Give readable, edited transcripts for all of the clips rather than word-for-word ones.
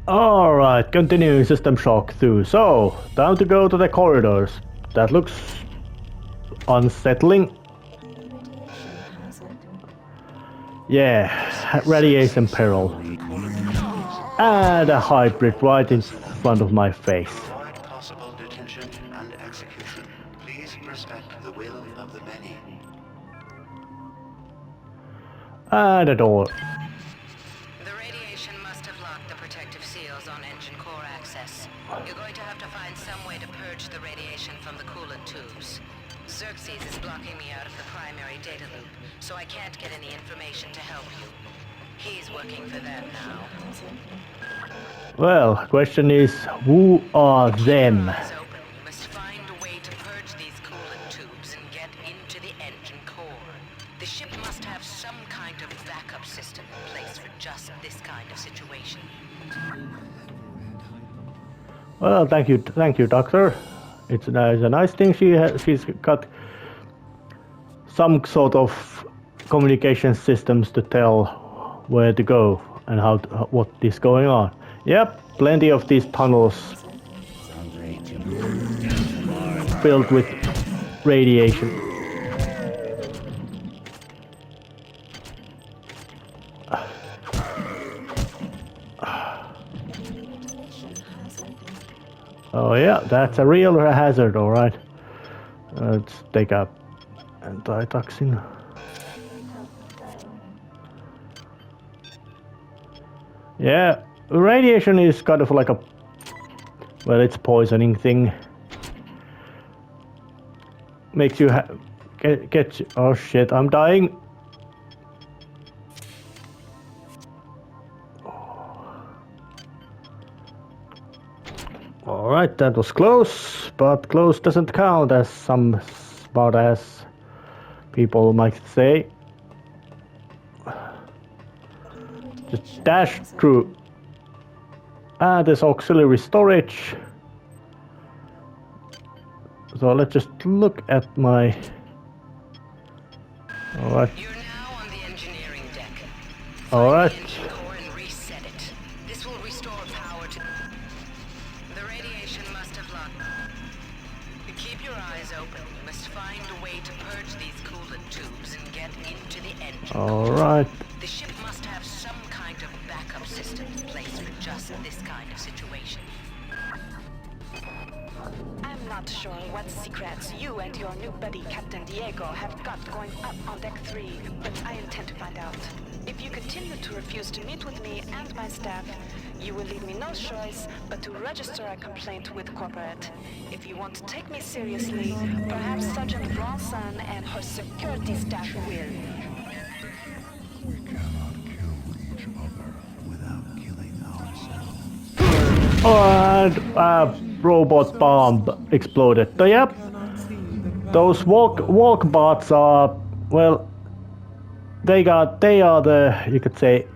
Alright, continuing system shock through. So, time to go to the corridors. That looks unsettling. Yeah, radiation peril. And a hybrid right in front of my face. Avoid possible detention and execution. Please respect the will of the many. And a door. The radiation must have locked the protective seals on engine core access. You're going to have to find some way to purge the radiation from the coolant tubes. Xerxes is blocking me out of the primary data loop, so I can't get any information to help you. He's working for them now. Well, question is, who are them? Eyes open. You must find a way to purge these coolant tubes and get into the engine core. The ship must have some kind of backup system in place for just this kind of situation. Well, thank you, Doctor. It's a nice thing she's got some sort of communication systems to tell where to go and what is going on. Yep, plenty of these tunnels filled with radiation. Oh yeah, that's a real hazard, alright. Let's take up antitoxin. Yeah, radiation is kind of like a... well, it's poisoning thing. Makes you get... oh shit, I'm dying. Alright, that was close, but close doesn't count, as some smart-ass people might say. Just dash through. Ah, there's auxiliary storage. So let's just look at my... alright. You're now on the engineering deck. Alright. Find the engine core and reset it. This will restore power to... the radiation must have locked. Keep your eyes open. You must find a way to purge these coolant tubes and get into the engine. Alright. The ship must have some kind of backup system in place for just this kind of situation. I'm not sure what secrets you and your new buddy Captain Diego have got going up on Deck 3, but I intend to find out. If you continue to refuse to meet with me and my staff, you will leave me no choice but to register a complaint with corporate. If you want to take me seriously, perhaps Sergeant Braun and her security staff will. We cannot kill each other without killing ourselves. And a robot bomb exploded. So, yep, those walk bots are, well, they are the, you could say,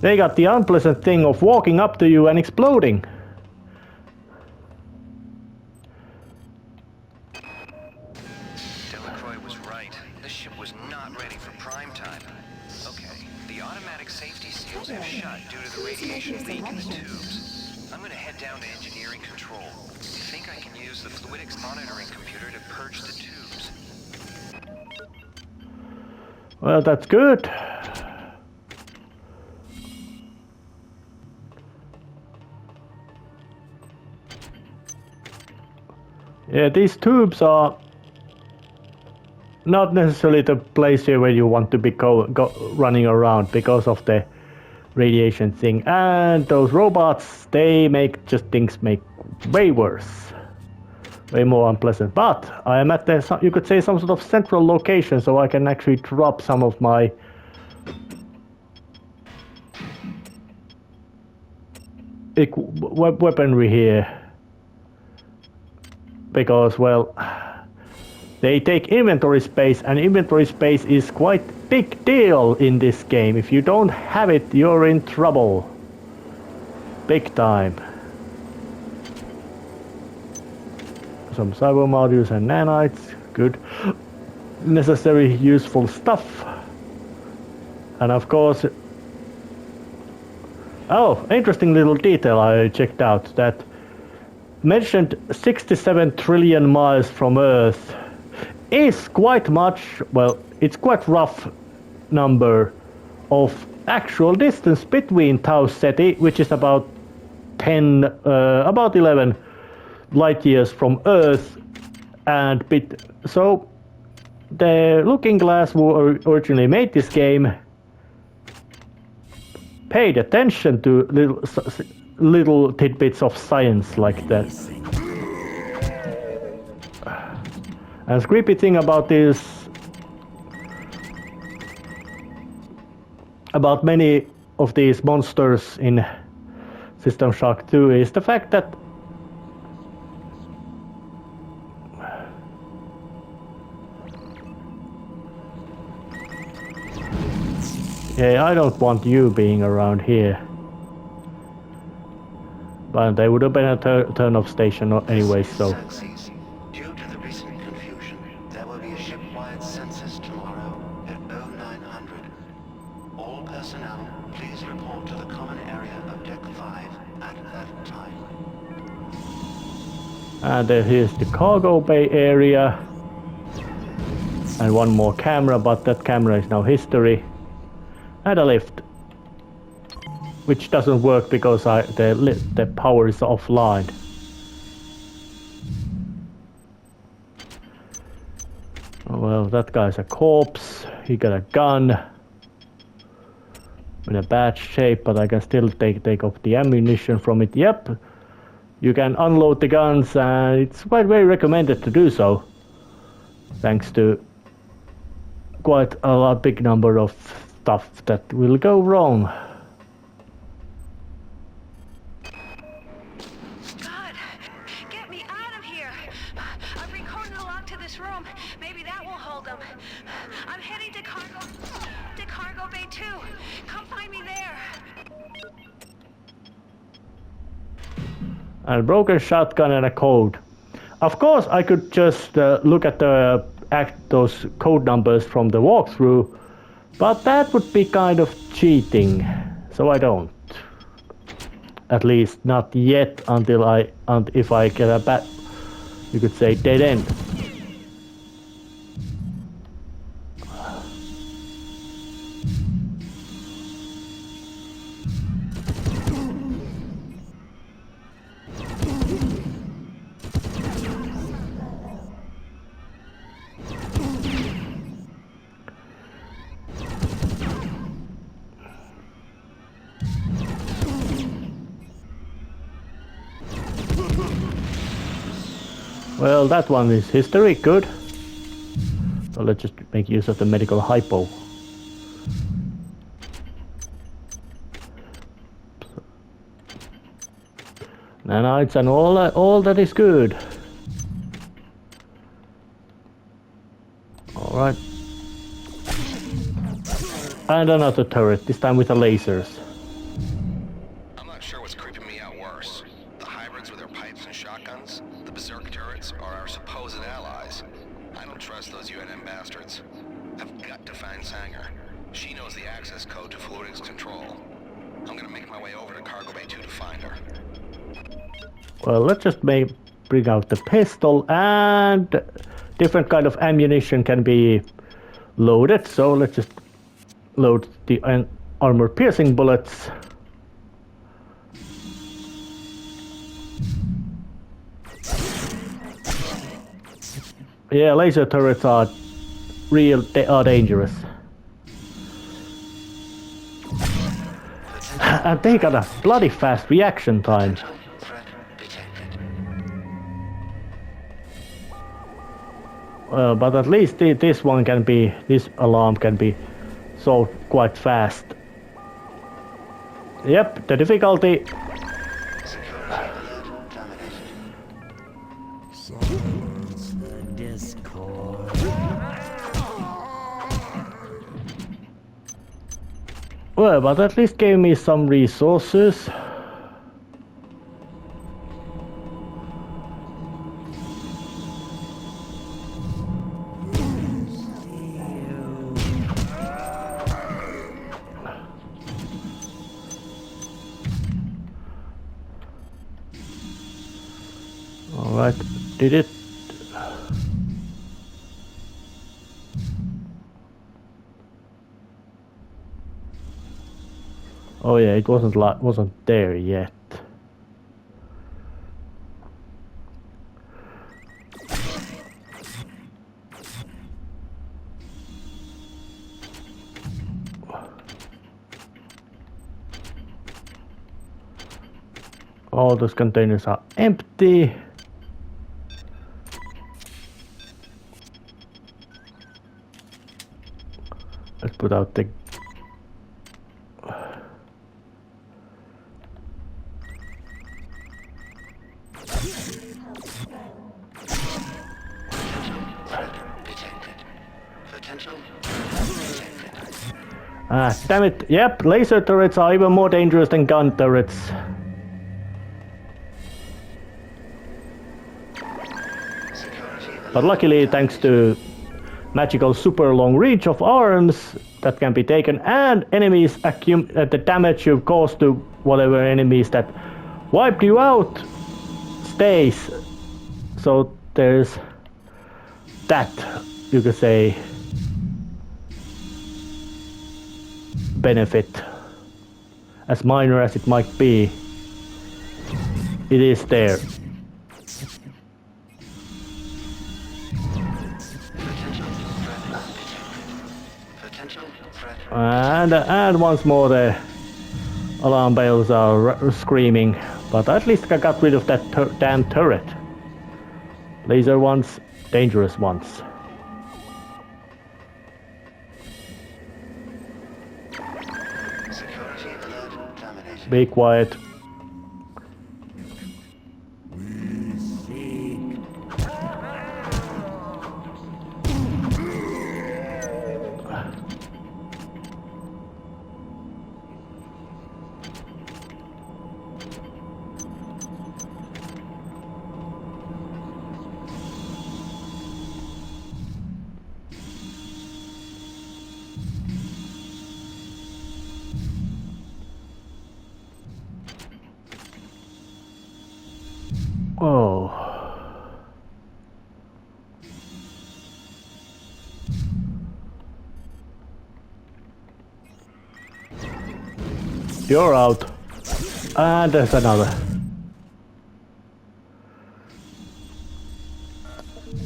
they got the unpleasant thing of walking up to you and exploding. Delacroix was right. The ship was not ready for prime time. Okay, the automatic safety seals have shut due to the radiation leak in the tubes. I'm gonna head down to engineering control. I think I can use the fluidics monitoring computer to purge the tubes. Well, that's good. Yeah, these tubes are not necessarily the place here where you want to be running around because of the radiation thing. And those robots, they make things way worse, way more unpleasant. But I am at you could say some sort of central location, so I can actually drop some of my weaponry here. Because, well, they take inventory space, and inventory space is quite big deal in this game. If you don't have it, you're in trouble. Big time. Some cyber modules and nanites, good. Necessary, useful stuff. And of course, Oh, interesting little detail I checked out that mentioned 67 trillion miles from Earth is quite much, well, it's quite rough number of actual distance between Tau Ceti, which is about 11 light years from Earth, and so the Looking Glass who originally made this game paid attention to little tidbits of science like that. And the creepy thing about this, about many of these monsters in System Shock 2 is the fact that yeah, I don't want you being around here. But they would have been a turn-off station anyway, so. Xerxes. Due to the recent confusion, there will be a ship-wide census tomorrow at 0900. All personnel, please report to the common area of Deck 5 at that time. And here's the cargo bay area. And one more camera, but that camera is now history. And a lift, which doesn't work because the power is offline. Oh, well, that guy's a corpse. He got a gun in a bad shape, but I can still take off the ammunition from it. Yep, you can unload the guns, and it's quite very recommended to do so, thanks to quite a big number of stuff that will go wrong. God, get me out of here! I've recorded a lock to this room. Maybe that will hold them. I'm heading to cargo bay 2. Come find me there. And a broken shotgun and a code. Of course, I could just look at those code numbers from the walkthrough, but that would be kind of cheating, so I don't. At least not yet, if I get a you could say, dead end. Well, that one is history, good. So let's just make use of the medical hypo. Nanites and all that is good. Alright. And another turret, this time with the lasers. I'm not sure what's creeping me out worse. The hybrids with their pipes and shotguns, the berserk turrets, or our supposed allies. I don't trust those UNM bastards. I've got to find Sanger. She knows the access code to Fluidics Control. I'm gonna make my way over to Cargo Bay 2 to find her. Well, let's just bring out the pistol, and different kind of ammunition can be loaded. So let's just load the armor-piercing bullets. Yeah, laser turrets are dangerous. And they got a bloody fast reaction time. Threat detected. Well, but at least this alarm can be solved quite fast. Yep, the difficulty. Security alert terminated. Silence the discord. Well, but at least gave me some resources. Alright, did it? Oh yeah, it wasn't there yet. All those containers are empty. Let's put out the damn it. Yep, laser turrets are even more dangerous than gun turrets. But luckily, thanks to magical super long reach of arms that can be taken, and enemies the damage you've caused to whatever enemies that wiped you out stays. So there's that, you could say, benefit. As minor as it might be, it is there. And once more the alarm bells are screaming, but at least I got rid of that damn turret. Laser ones, dangerous ones. Be quiet. Oh. You're out. And there's another.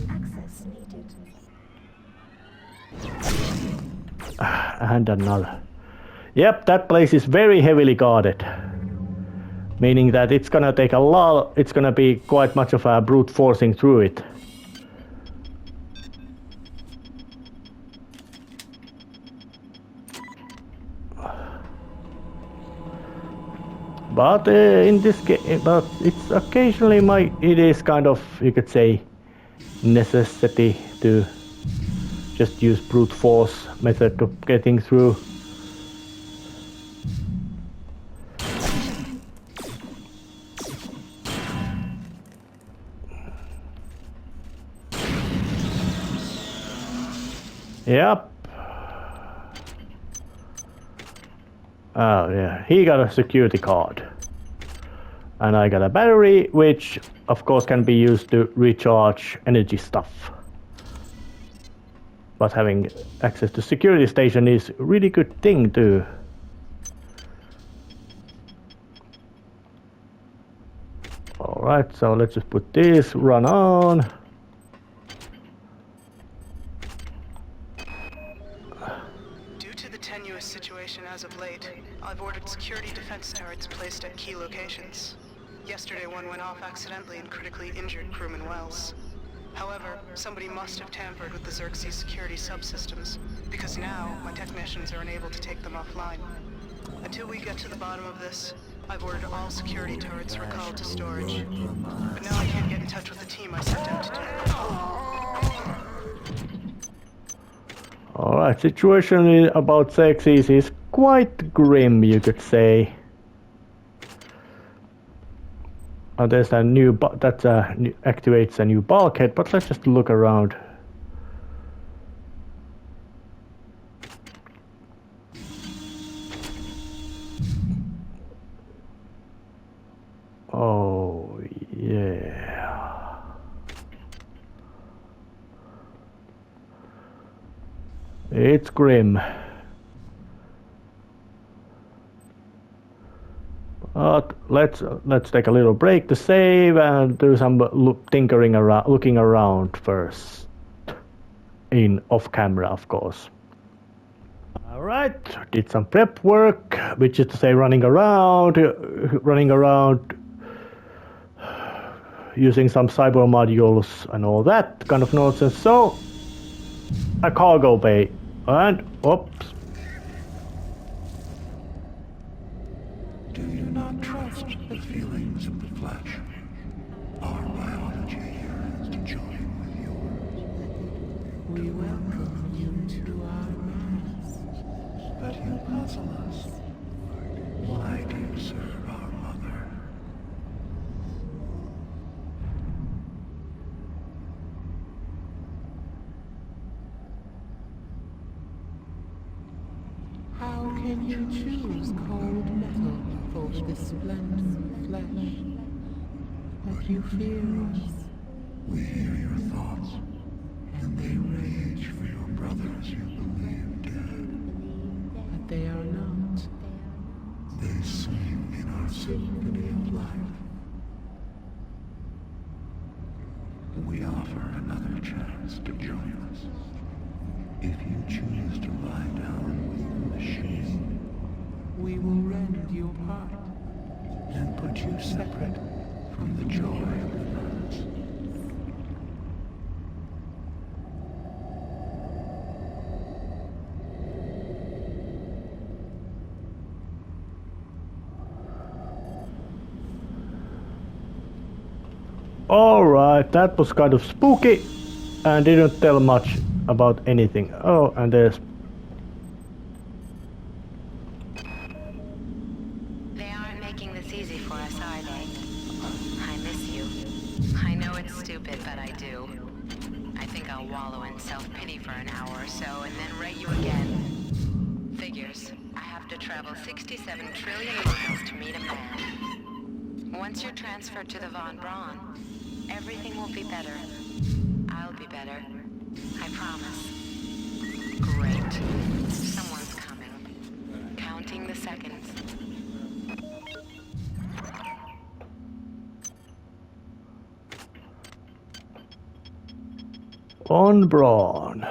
Access needed. And another. Yep, that place is very heavily guarded. Meaning that it's gonna take a lot, it's gonna be quite much of a brute forcing through it. But in this case, but it's occasionally it is kind of, you could say, necessity to just use brute force method of getting through. Yep. Oh yeah, he got a security card. And I got a battery, which of course can be used to recharge energy stuff. But having access to security station is a really good thing too. Alright, so let's just put this, run on. As of late, I've ordered security defense turrets placed at key locations. Yesterday one went off accidentally and critically injured crewman Wells. However, somebody must have tampered with the Xerxes security subsystems, because now my technicians are unable to take them offline. Until we get to the bottom of this, I've ordered all security turrets recalled to storage. But now I can't get in touch with the team I sent out today. Alright, situation about Xerxes is quite grim, you could say. Oh, there's a new activates a new bulkhead, but let's just look around. Oh yeah. It's grim. But let's take a little break to save and do some tinkering around, looking around first. In off camera, of course. Alright, did some prep work, which is to say running around, using some cyber modules and all that kind of nonsense. So, a cargo bay, and oops. Do you not trust the feelings of the flesh? Our biology here is to join with yours. We welcome you to our ranks. But you puzzle us. Why do you serve our mother? How can you choose cold metal over the splendid flesh? But you fear us, We hear your thoughts, and they rage for your brothers you believe dead. but they are not. They sing in our symphony of life. We offer another chance to join us. If you choose to lie down with the machine We will rend your heart. and put you separate from the joy of the nuns. Alright, that was kind of spooky and didn't tell much about anything. Oh, and there's... They aren't making this easy for us, are they? I miss you. I know it's stupid, but I do. I think I'll wallow in self-pity for an hour or so and then write you again. Figures. I have to travel 67 trillion miles to meet a man. Once you're transferred to the Von Braun, everything will be better. I'll be better. I promise. Great. Someone's coming. Counting the seconds. on Braun.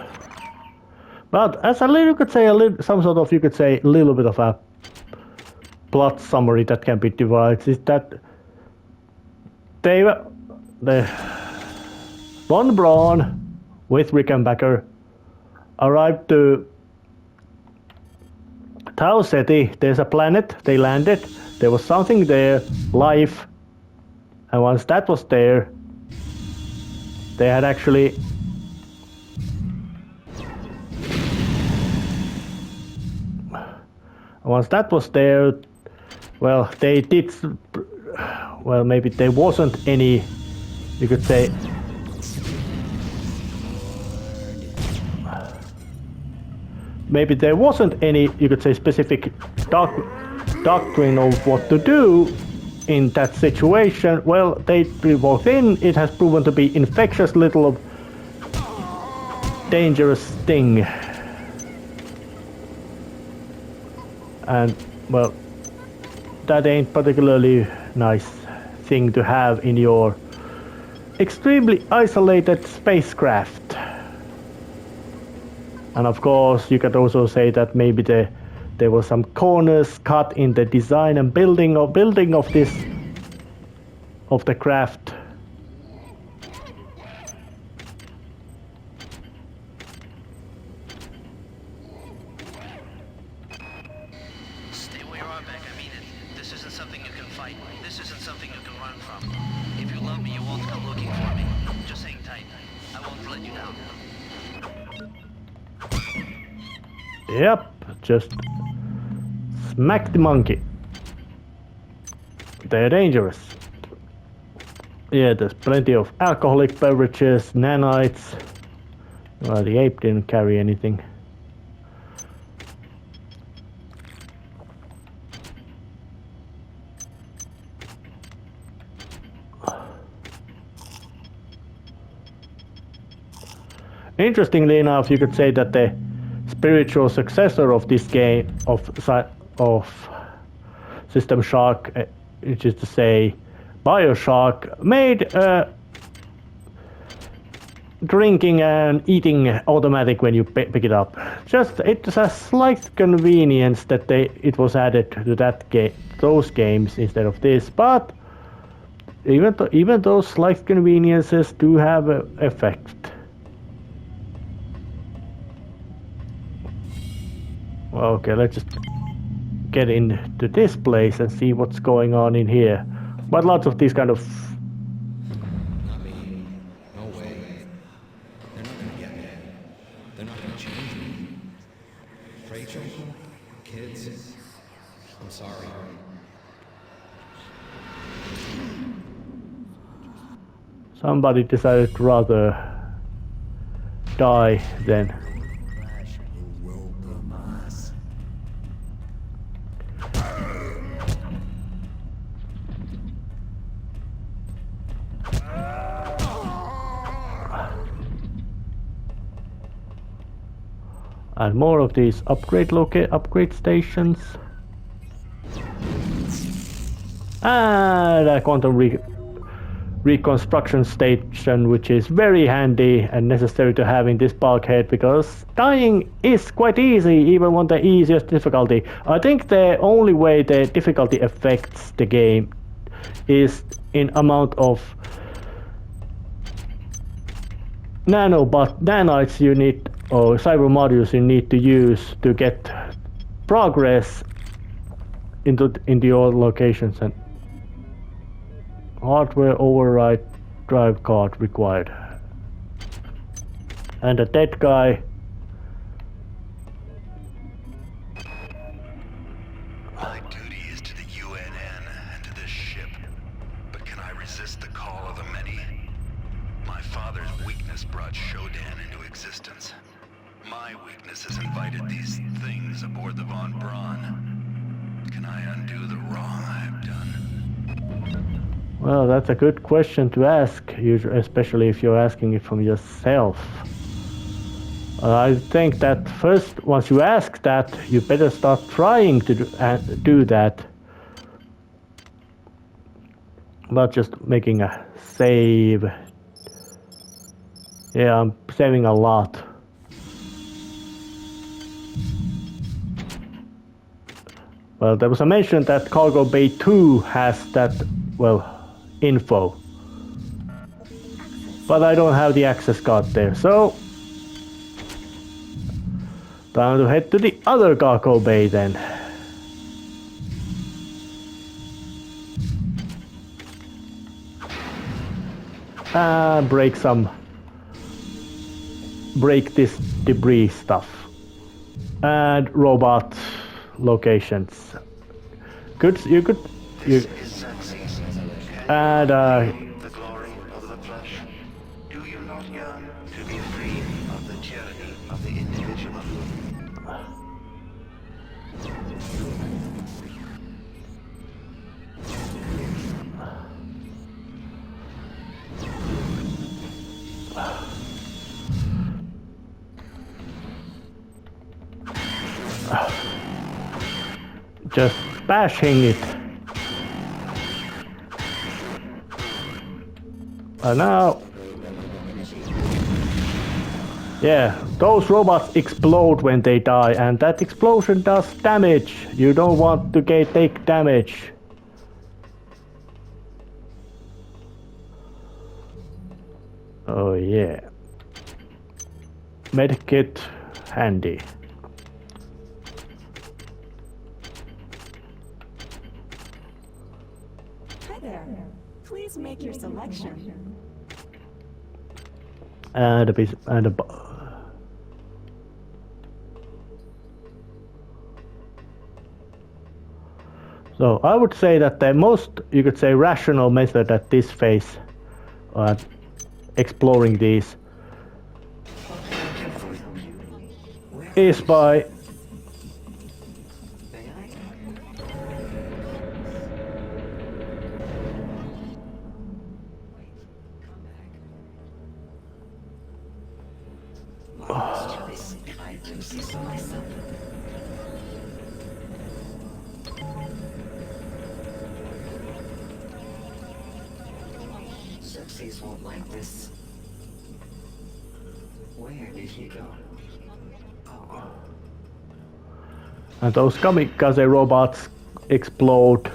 But as a little, you could say some sort of, you could say, a little bit of a plot summary that can be divided is that the von Braun with Rickenbacker arrived to Tau Ceti. There's a planet. They landed. There was something there, life, and once that was there, they had actually well, they did, well, maybe there wasn't any, you could say, maybe there wasn't any, you could say, specific doctrine of what to do in that situation. Well, they walked in, it has proven to be infectious little dangerous thing. And, well, that ain't particularly nice thing to have in your extremely isolated spacecraft. And of course, you could also say that maybe there were some corners cut in the design and building of the craft. Stay where you are, Beck. I mean it. This isn't something you can fight. This isn't something you can run from. If you love me, you won't come looking for me. Just hang tight. I won't let you down. Yep, just smack the monkey. They're dangerous. Yeah, there's plenty of alcoholic beverages, nanites. Well, the ape didn't carry anything. Interestingly enough, you could say that the spiritual successor of this game of System Shock, which is to say BioShock, made drinking and eating automatic when you pick it up. Just it's a slight convenience that it was added to those games instead of this, but even those slight conveniences do have an effect. Okay, let's just get into this place and see what's going on in here. But lots of these kind of... Not me. No way. They're not gonna get me. They're not gonna change me. Rachel? Kids? I'm sorry. Somebody decided to rather die than... And more of these upgrade stations. And a quantum reconstruction station, which is very handy and necessary to have in this bulkhead, because dying is quite easy, even on the easiest difficulty. I think the only way the difficulty affects the game is in amount of nanites you need, or cyber modules you need to use to get progress into your locations. And hardware override drive card required. And a dead guy. My duty is to the UNN and to this ship. But can I resist the call of the many? My father's weakness brought Shodan into existence. My weakness has invited these things aboard the von Braun. Can I undo the wrong I have done? Well, that's a good question to ask, especially if you're asking it from yourself. I think that first, once you ask that, you better start trying to do that. Not just making a save. Yeah, I'm saving a lot. Well, there was a mention that Cargo Bay 2 has that, well, info. But I don't have the access card there, so time to head to the other cargo bay then. And break this debris stuff. And robot locations. And the glory of the flesh. Do you not yearn to be free of the tyranny of the individual? just bashing it. And now, yeah, those robots explode when they die, and that explosion does damage. You don't want to take damage. Oh yeah. Medkit handy. Hi there. Please make your selection. And a piece and a so I would say that the most, you could say, rational method at this phase, exploring these, is by Xerxes won't like this. Where did he go? And those kamikaze robots explode.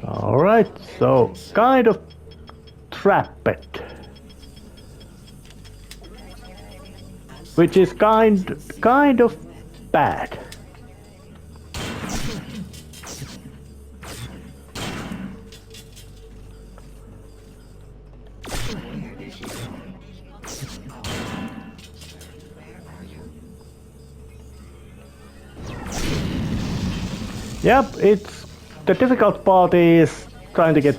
Alright, so kind of trap it. Which is kind of bad. Yep, it's the difficult part is trying to get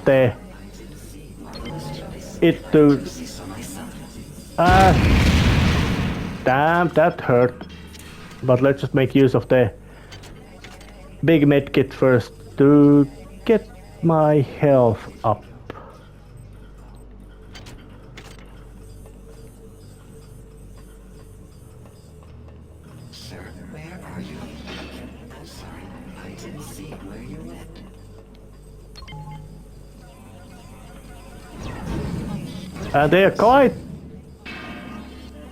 it to damn, that hurt. But let's just make use of the big medkit first to get my health up. Sir, where are you? I'm sorry, I didn't see where you went. And they are quite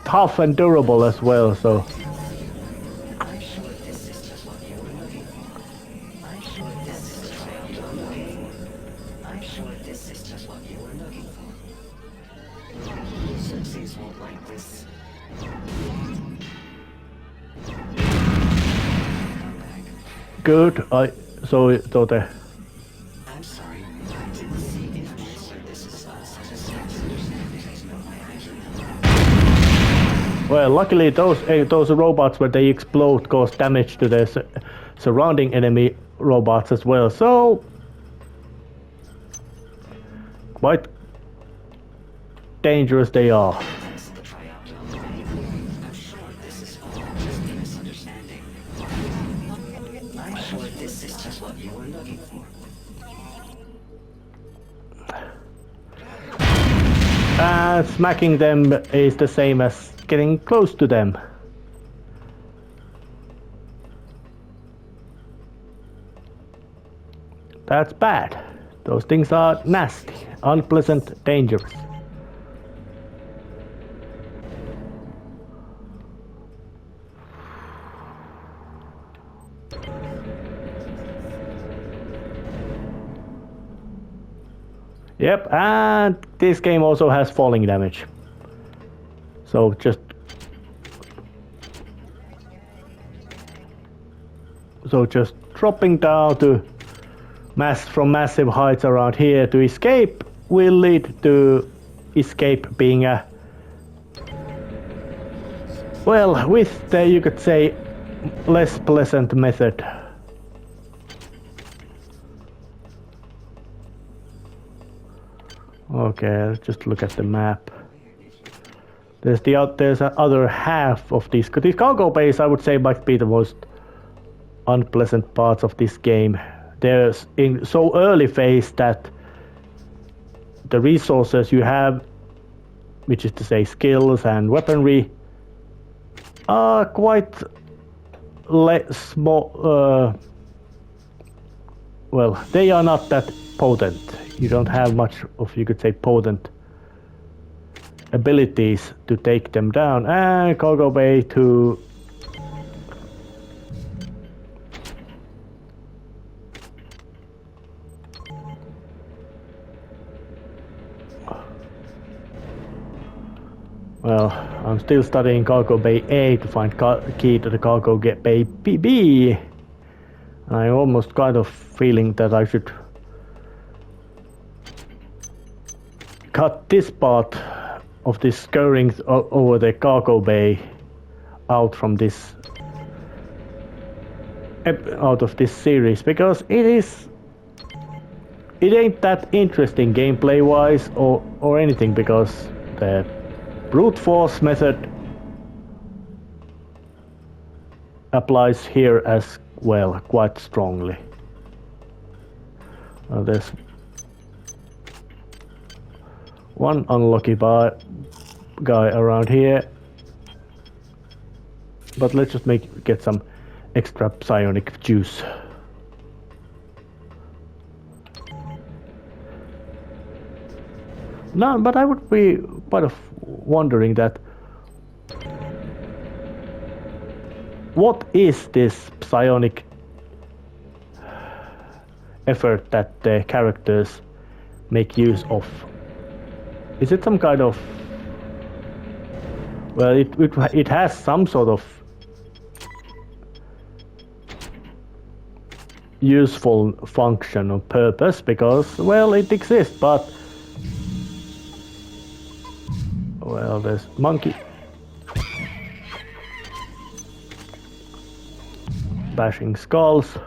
tough and durable as well, so. I'm sure this is just what you were looking for. I'm sure this is just what you were looking for. I'm sure this is just what you were looking for. Xerxes won't like this. Good, so the I'm sorry, I didn't see if this is unsatisfactory. well, luckily those robots when they explode cause damage to the surrounding enemy robots as well. So quite dangerous they are. I'm sure this is all just a misunderstanding. I'm sure this is just what you were looking for. Smacking them is the same as getting close to them. That's bad. Those things are nasty, unpleasant, dangerous. Yep, and this game also has falling damage. So just dropping down to from massive heights around here to escape will lead to escape being a, well, with the, you could say, less pleasant method. Okay, let's just look at the map. There's the other half of these cargo bays. I would say might be the most unpleasant parts of this game. They're in so early phase that the resources you have, which is to say skills and weaponry, are quite small. Well, they are not that potent. You don't have much of, you could say, potent abilities to take them down. And cargo bay to well, I'm still studying cargo bay A to find key to the cargo bay B. And I'm almost kind of feeling that I should cut this part of this scouring over the cargo bay out from this out of this series, because it is it ain't that interesting gameplay-wise or anything, because the brute force method applies here as well, quite strongly. There's one unlucky guy around here, but let's just get some extra psionic juice. No, but I would be kind of wondering that what is this psionic effort that the characters make use of? Is it some kind of... Well, it has some sort of useful function or purpose, because, well, it exists, but... Well, there's monkey bashing skulls,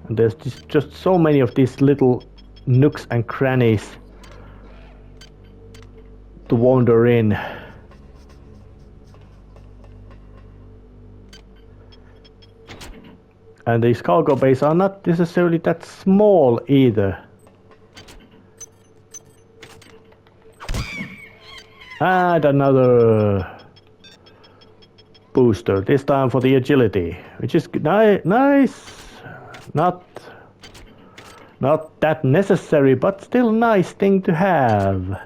and there's just so many of these little nooks and crannies to wander in. And these cargo bays are not necessarily that small either. And another booster, this time for the agility, which is nice. Not that necessary, but still nice thing to have.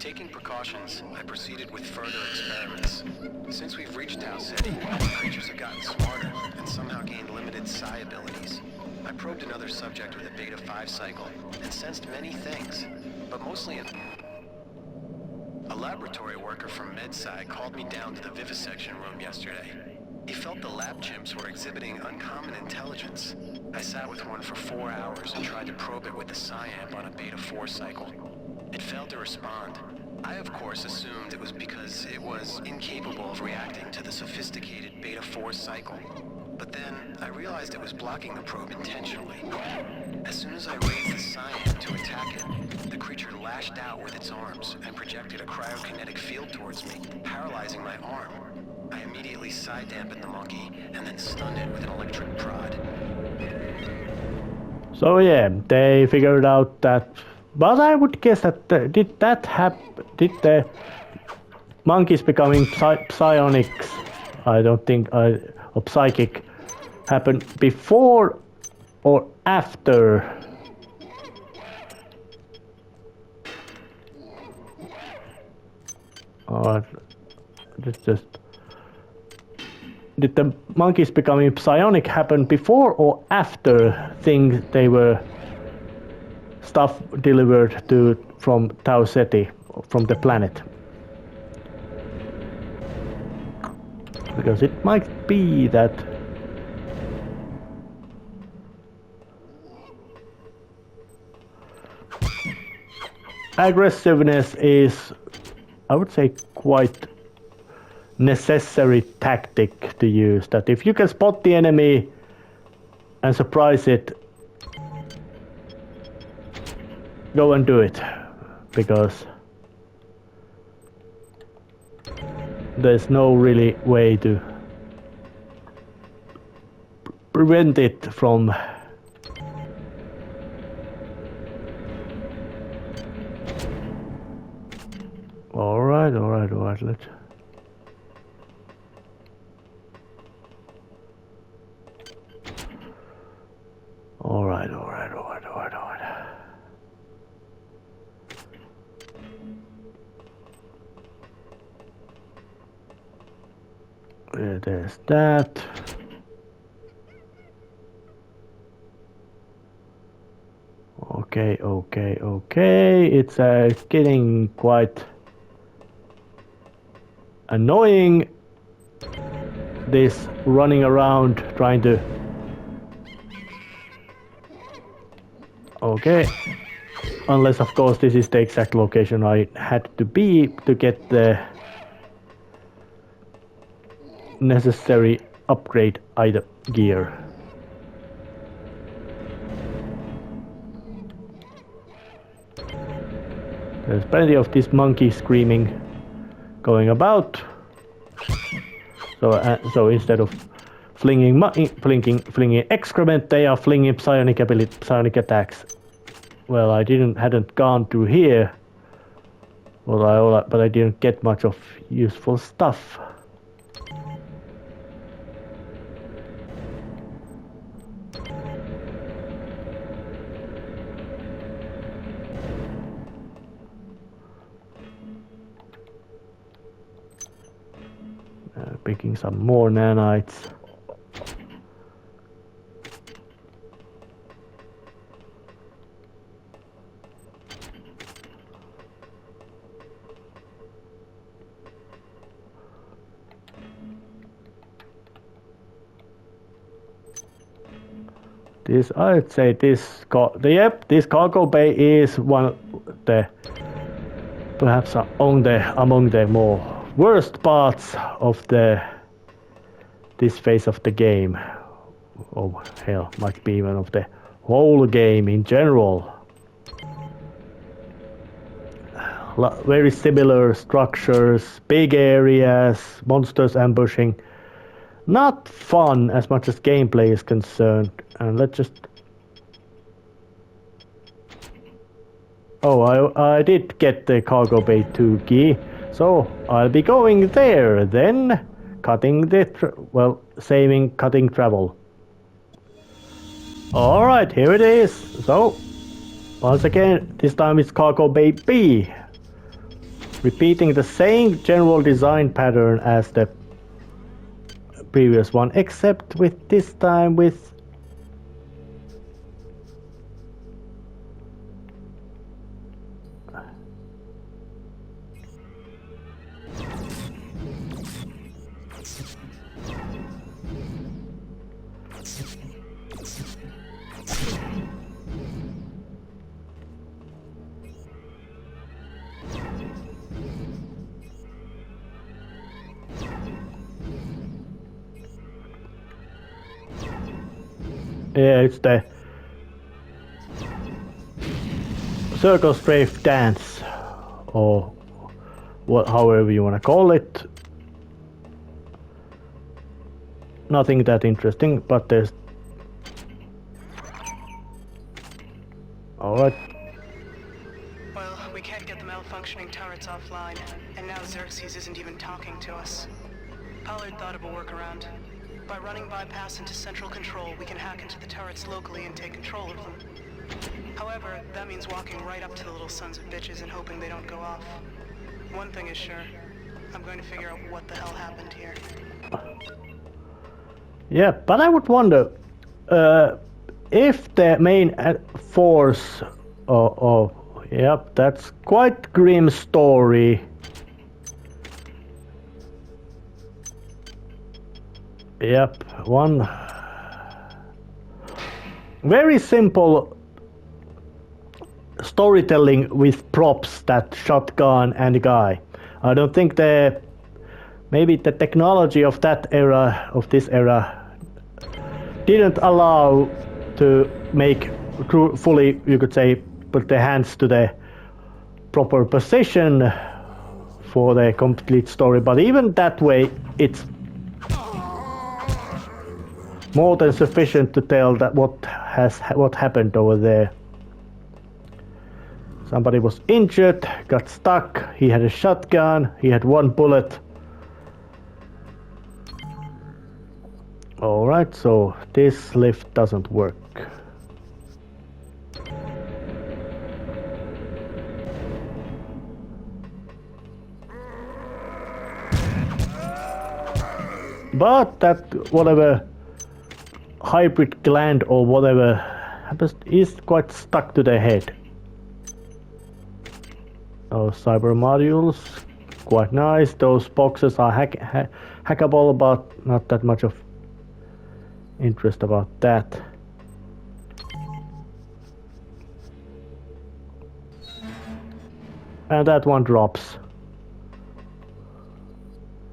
Taking precautions, I proceeded with further experiments. Since we've reached Tau City, the creatures have gotten smarter and somehow gained limited psi abilities. I probed another subject with a Beta 5 cycle and sensed many things, but mostly a laboratory worker from MedSci called me down to the vivisection room yesterday. He felt the lab chimps were exhibiting uncommon intelligence. I sat with one for 4 hours and tried to probe it with the psi-amp on a Beta 4 cycle. It failed to respond. I, of course, assumed it was because it was incapable of reacting to the sophisticated Beta 4 cycle. But then, I realized it was blocking the probe intentionally. As soon as I raised the psi-amp to attack it, the creature lashed out with its arms and projected a cryokinetic field towards me, paralyzing my arm. I immediately psi-dampened the monkey and then stunned it with an electric prod. So yeah, they figured out that... But I would guess that did the monkeys becoming psionics, I don't think, or psychic, happen before or after? Or just... Did the monkeys becoming psionic happen before or after things they were stuff delivered from Tau Ceti, from the planet? Because it might be that aggressiveness is, I would say, quite necessary tactic to use. That if you can spot the enemy and surprise it, go and do it, because there's no really way to prevent it from all right, let's all right. Yeah, there's that. Okay. It's getting quite annoying, this running around trying to... Okay. Unless, of course, this is the exact location I had to be to get the necessary upgrade either gear. There's plenty of this monkey screaming going about. So instead of flinging excrement, they are flinging psionic attacks. Well, I hadn't gone through here, but I didn't get much of useful stuff. Picking some more nanites. I'd say this cargo bay is one of the perhaps among the more worst parts of this phase of the game. Oh hell, might be even of the whole game in general. Very similar structures, big areas, monsters ambushing. Not fun as much as gameplay is concerned. And let's just... Oh, I did get the cargo bay 2 key. So I'll be going there then. Cutting travel. Alright, here it is. So, once again, this time it's cargo bay B. Repeating the same general design pattern as the previous one, except with this time with it's the circle strafe dance, or however you want to call it. Nothing that interesting, but there's... Alright. Well, we can't get the malfunctioning turrets offline, and now Xerxes isn't even talking to us. Pollard thought of a workaround. By running bypass into central control, we can hack into the turrets locally and take control of them. However, that means walking right up to the little sons of bitches and hoping they don't go off. One thing is sure, I'm going to figure out what the hell happened here. Yeah, but I would wonder if the main force... Yep, that's quite grim story. Yep, one very simple storytelling with props, that shotgun and the guy. I don't think maybe the technology of that era, of this era, didn't allow to make fully, you could say, put the hands to the proper position for the complete story. But even that way, it's more than sufficient to tell that what happened over there. Somebody was injured, got stuck, he had a shotgun, he had one bullet. Alright, so this lift doesn't work. But that whatever hybrid gland or whatever happens is quite stuck to the head. Those cyber modules, quite nice. Those boxes are hackable, but not that much of interest about that. And that one drops.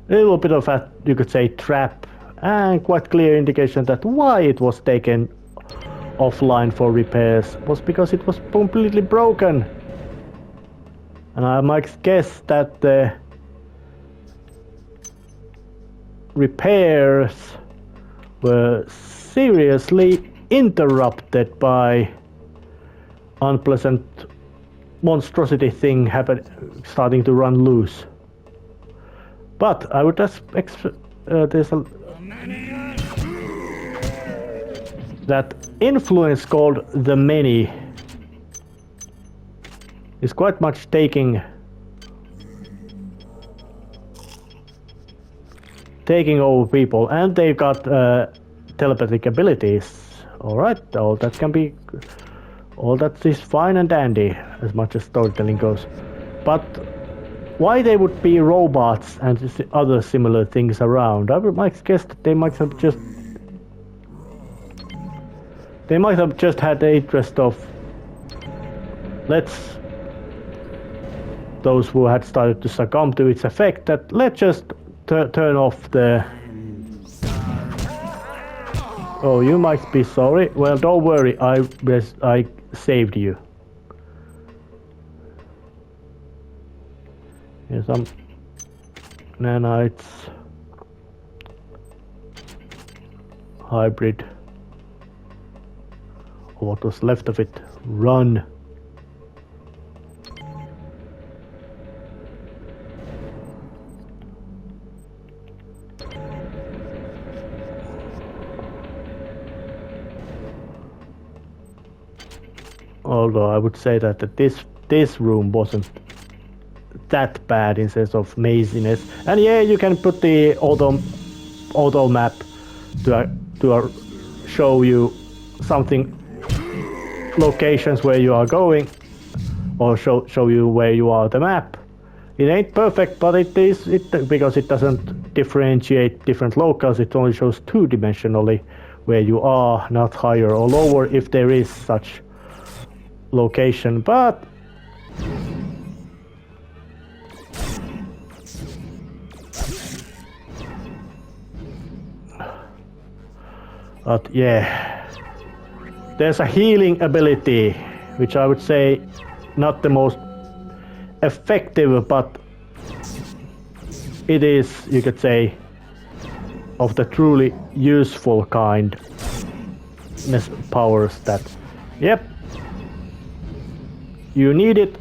A little bit of a, you could say, trap And quite clear indication that why it was taken offline for repairs was because it was completely broken. And I might guess that the repairs were seriously interrupted by unpleasant monstrosity thing starting to run loose. But I would just that influence called the many is quite much taking over people, and they got telepathic abilities. Alright, all that is fine and dandy as much as storytelling goes. But why they would be robots and other similar things around? I might guess that they might have just had the interest of those who had started to succumb to its effect, that let's just turn off the... Oh, you might be sorry. Well, don't worry, I saved you. Here's some nanites. Hybrid. What was left of it? Run. Although I would say that this room wasn't that bad in sense of maziness. And yeah, you can put the auto map to show you something, locations where you are going, or show you where you are on the map. It ain't perfect, but it is because it doesn't differentiate different locales. It only shows two-dimensionally where you are, not higher or lower if there is such location. But yeah, there's a healing ability, which I would say not the most effective, but it is, you could say, of the truly useful kind powers that, yep, you need it.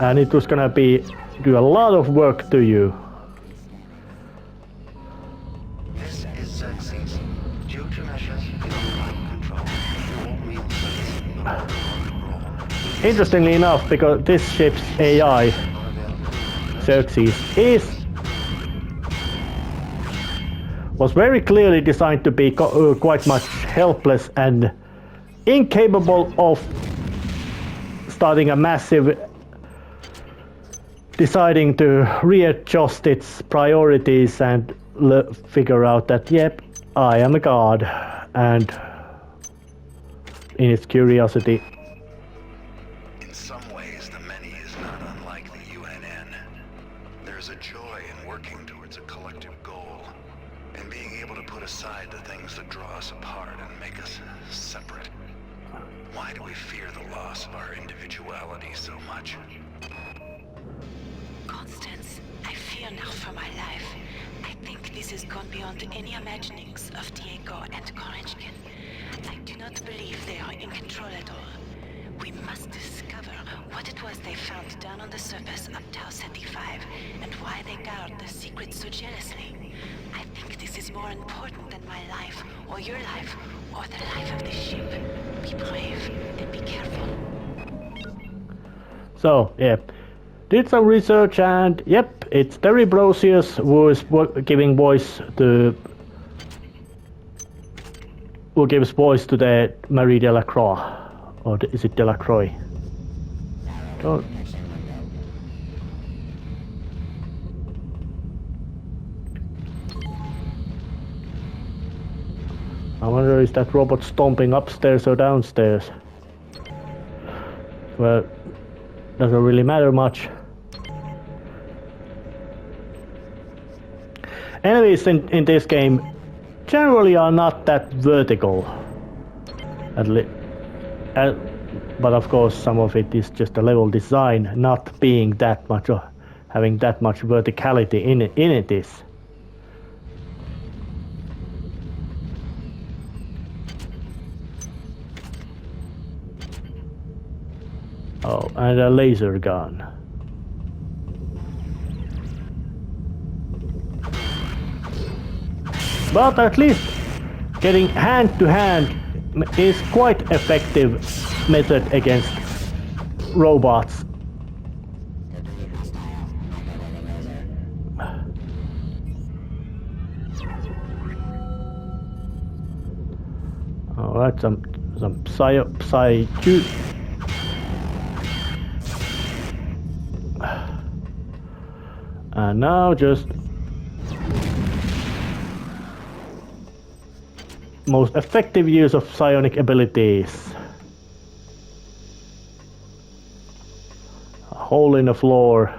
And it was gonna do a lot of work to you. This is Xerxes. Due to measures beyond control, all means Interestingly enough, because this ship's AI, Xerxes, was very clearly designed to be quite much helpless and incapable of starting a massive, deciding to readjust its priorities and figure out that, yep, I am a god, and in its curiosity. In some ways, the many is not unlike the UNN. There's a joy in working towards a collective goal, and being able to put aside the things that draw us apart and make us separate. Why do we fear the loss of our individuality so much? Constance, I fear now for my life. I think this has gone beyond any imaginings of Diego and Korechkin. I do not believe they are in control at all. We must discover what it was they found down on the surface of Tau 75 and why they guard the secret so jealously. I think this is more important than my life, or your life, or the life of the ship. Be brave and be careful. So, yeah. Did some research, and yep, it's Terry Brosius who is giving voice to... who gives voice to the Marie Delacroix. Or is it Delacroix? Don't... I wonder, is that robot stomping upstairs or downstairs? Well, doesn't really matter much. Enemies in this game generally are not that vertical. But of course some of it is just a level design, not being that much or having that much verticality in it is. Oh, and a laser gun. But at least getting hand to hand is quite effective method against robots. Alright, some psy and now just most effective use of psionic abilities. A hole in the floor.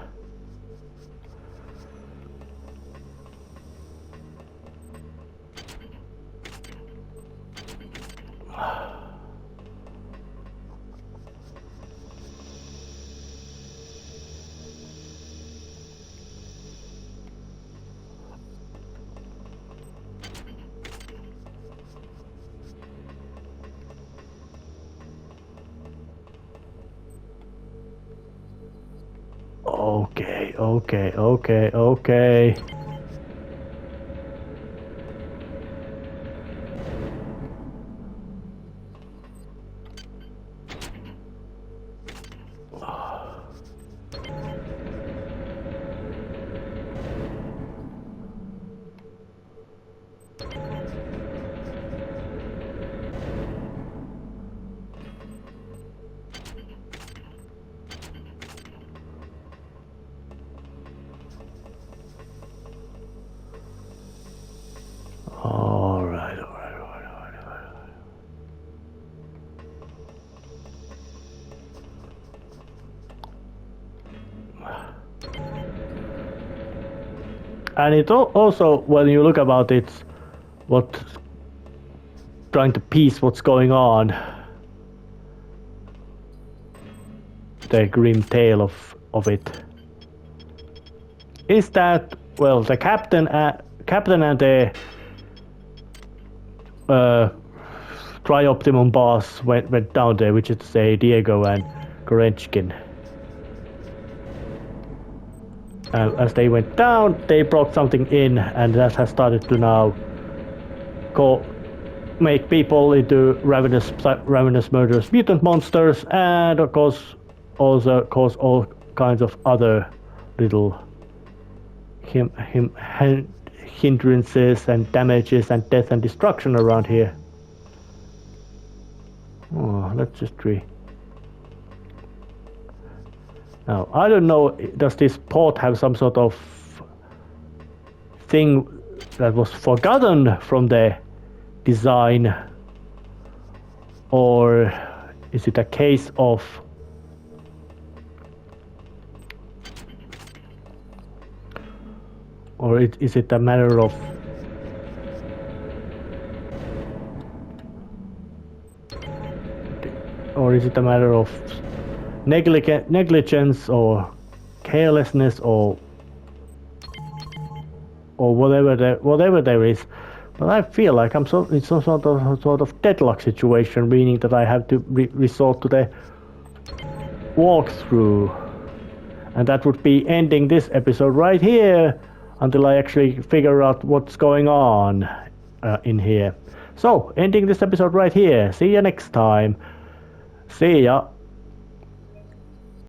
Okay. Alright. And it also, when you look about it, trying to piece what's going on, the grim tale of it, is that, well, the captain and the Tri-Optimum boss went down there, which is to say Diego and Gorenchkin. As they went down, they brought something in, and that has started to now make people into ravenous, murderous mutant monsters, and of course also cause all kinds of other little hindrances and damages and death and destruction around here. Oh, let's just tree. Now, I don't know, does this port have some sort of thing that was forgotten from the design? Or is it a case of is it a matter of negligence or carelessness or whatever there is? But I feel like I'm in some sort of deadlock situation, meaning that I have to resort to the walkthrough, and that would be ending this episode right here until I actually figure out what's going on in here. So, ending this episode right here. See you next time. See ya.